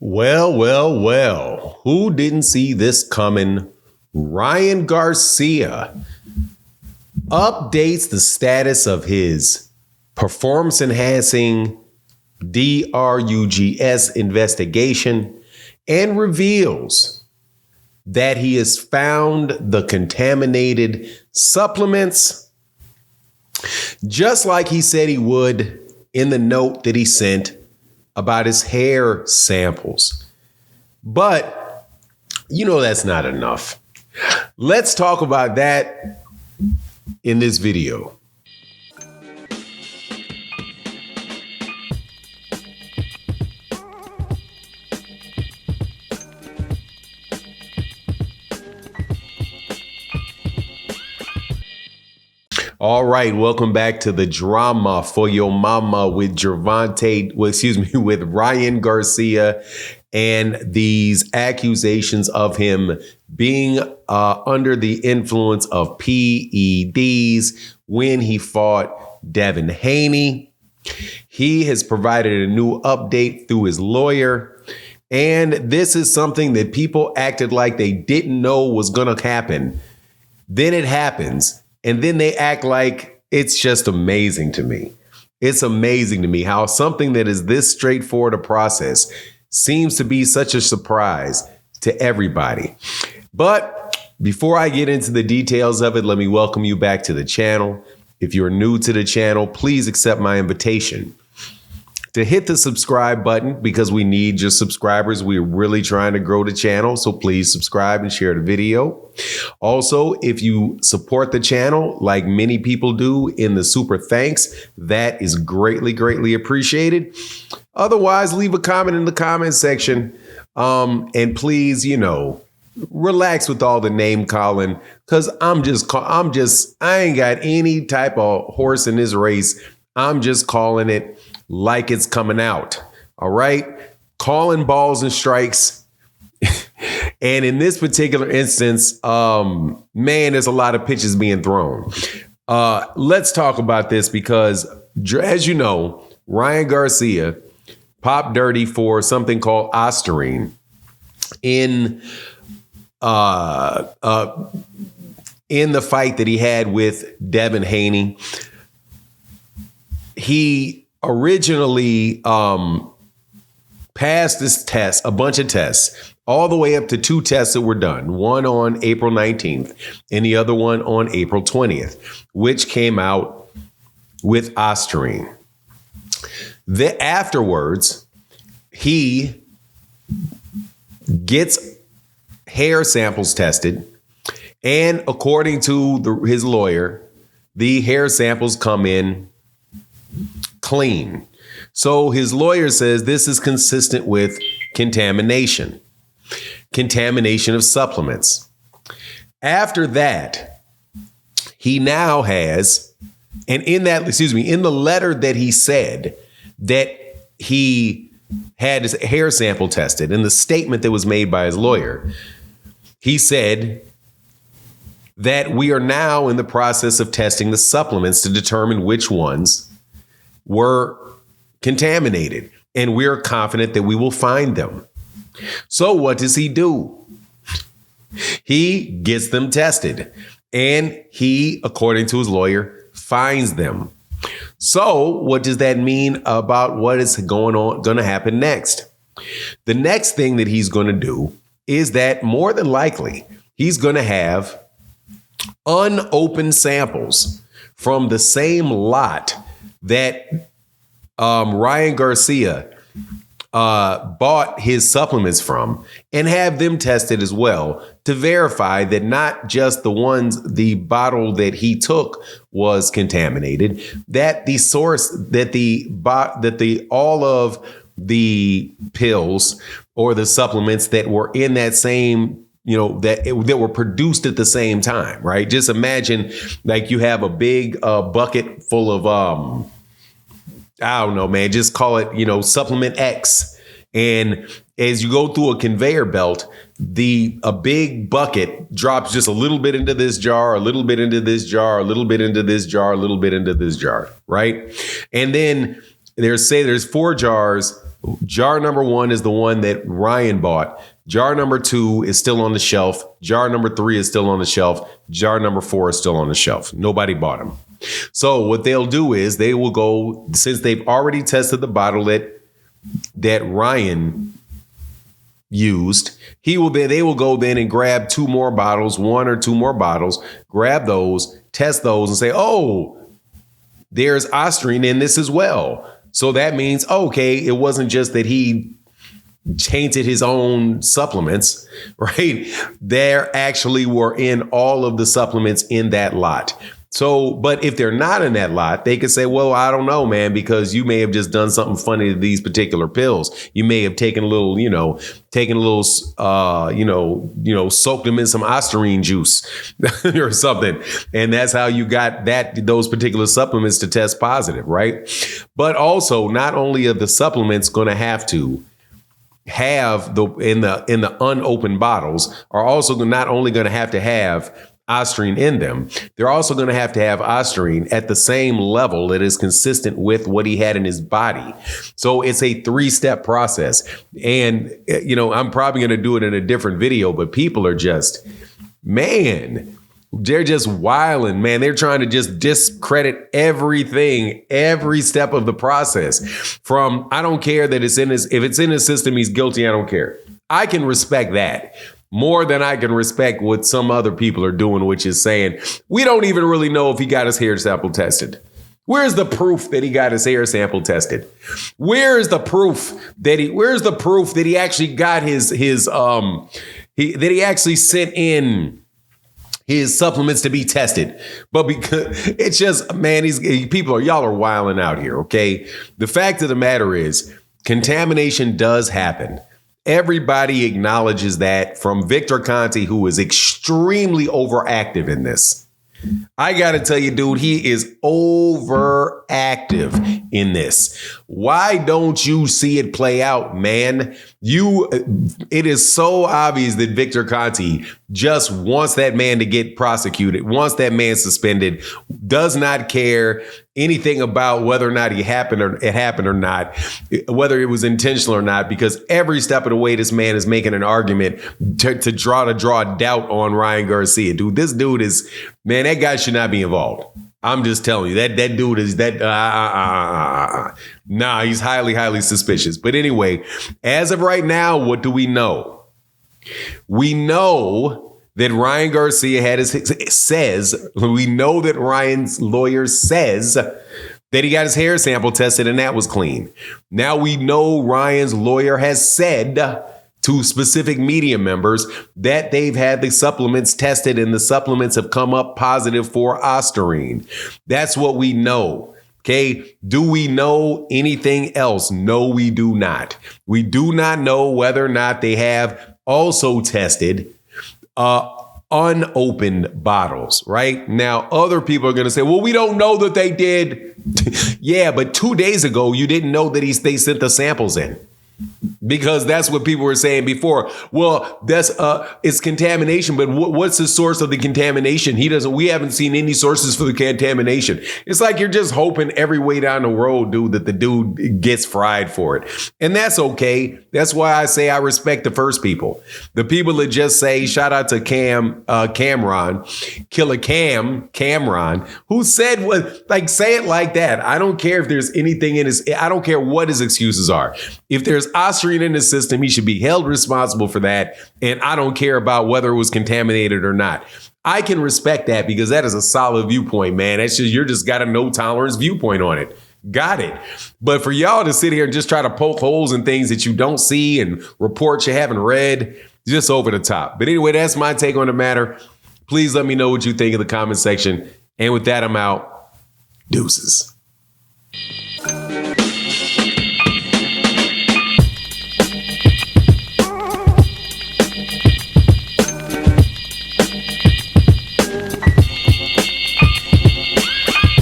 Well. Who didn't see this coming? Ryan Garcia updates the status of his performance enhancing DRUGS investigation and reveals that he has found the contaminated supplements, just like he said he would in the note that he sent about his hair samples. But that's not enough. Let's talk about that in this video. All right, welcome back to the drama for your mama with with Ryan Garcia and these accusations of him being under the influence of PEDs when he fought Devin Haney. He has provided a new update through his lawyer, and this is something that people acted like they didn't know was going to happen. Then it happens. And then they act like it's just amazing to me. It's amazing to me how something that is this straightforward a process seems to be such a surprise to everybody. But before I get into the details of it, let me welcome you back to the channel. If you're new to the channel, please accept my invitation to hit the subscribe button because we need your subscribers. We're really trying to grow the channel, so please subscribe and share the video. Also, if you support the channel like many people do in the super thanks, that is greatly appreciated. Otherwise, leave a comment in the comment section. And please, relax with all the name calling because I ain't got any type of horse in this race. I'm just calling it like it's coming out. All right. Calling balls and strikes. And in this particular instance, there's a lot of pitches being thrown. Let's talk about this because, as you know, Ryan Garcia popped dirty for something called Ostarine in the fight that he had with Devin Haney. He originally passed this test, a bunch of tests, all the way up to 2 tests that were done, one on April 19th and the other one on April 20th, which came out with Ostarine. Afterwards, he gets hair samples tested, and according to his lawyer, the hair samples come in clean. So his lawyer says this is consistent with contamination of supplements. After that, he now has, and in the letter that he said that he had his hair sample tested, in the statement that was made by his lawyer, he said that we are now in the process of testing the supplements to determine which ones were contaminated, and we're confident that we will find them. So what does he do? He gets them tested, and he, according to his lawyer, finds them. So what does that mean about what is going to happen next? The next thing that he's going to do is that more than likely he's going to have unopened samples from the same lot that Ryan Garcia bought his supplements from, and have them tested as well to verify that not just the bottle that he took was contaminated, that the source, all of the pills or the supplements that were in that same, that were produced at the same time, right? Just imagine like you have a big bucket full of, I don't know, man, just call it, supplement X. And as you go through a conveyor belt, a big bucket drops just a little bit into this jar, a little bit into this jar, a little bit into this jar, a little bit into this jar, right? And then there's 4 jars Jar number 1 is the one that Ryan bought. Jar number 2 is still on the shelf. Jar number 3 is still on the shelf. Jar number 4 is still on the shelf. Nobody bought them. So what they'll do is they will go, since they've already tested the bottle that Ryan used, they will go then and grab 2 more bottles, 1 or 2 more bottles, grab those, test those, and say, oh, there's Osterine in this as well. So that means, okay, it wasn't just that he tainted his own supplements, right? There actually were in all of the supplements in that lot. So, but if they're not in that lot, they could say, well, I don't know, man, because you may have just done something funny to these particular pills. You may have taken a little, soaked them in some Osterine juice or something. And that's how you got those particular supplements to test positive, right? But also, not only are the supplements going to have to have in the unopened bottles are also not only going to have Osterine in them, they're also going to have Osterine at the same level that is consistent with what he had in his body. So it's a 3-step process. And, I'm probably going to do it in a different video, but people are just, man, they're just wilding, man. They're trying to just discredit everything, every step of the process. From, I don't care that if it's in his system, he's guilty. I don't care. I can respect that more than I can respect what some other people are doing, which is saying, we don't even really know if he got his hair sample tested. Where's the proof that he got his hair sample tested? Where's the proof that he actually got that he actually sent in his supplements to be tested? But because it's just, man, y'all are wilding out here. Okay. The fact of the matter is contamination does happen. Everybody acknowledges that, from Victor Conte, who is extremely overactive in this. I got to tell you, dude, he is overactive in this. Why don't you see it play out, man? It is so obvious that Victor Conte just wants that man to get prosecuted, wants that man suspended, does not care anything about whether or not it happened or not, whether it was intentional or not, because every step of the way, this man is making an argument to draw doubt on Ryan Garcia. Dude, this dude is, man, that guy should not be involved. I'm just telling you, that dude is nah, he's highly, highly suspicious. But anyway, as of right now, what do we know? We know that Ryan Garcia we know that Ryan's lawyer says that he got his hair sample tested and that was clean. Now we know Ryan's lawyer has said to specific media members that they've had the supplements tested and the supplements have come up positive for Osterine. That's what we know. Okay. Do we know anything else? No, we do not. We do not know whether or not they have also tested unopened bottles. Right now, other people are going to say, well, we don't know that they did. Yeah, but 2 days ago, you didn't know that they sent the samples in. Because that's what people were saying before. Well, it's contamination, but what's the source of the contamination? We haven't seen any sources for the contamination. It's like you're just hoping every way down the road, dude, that the dude gets fried for it. And that's okay. That's why I say I respect the first people. The people that just say, shout out to Cameron, Killer Cameron, who said say it like that. I don't care if there's anything in I don't care what his excuses are. If there's Osterine in the system, he should be held responsible for that. And I don't care about whether it was contaminated or not. I can respect that because that is a solid viewpoint, man. You're just got a no tolerance viewpoint on it. Got it. But for y'all to sit here and just try to poke holes in things that you don't see and reports you haven't read, just over the top. But anyway, that's my take on the matter. Please let me know what you think in the comment section. And with that, I'm out. Deuces.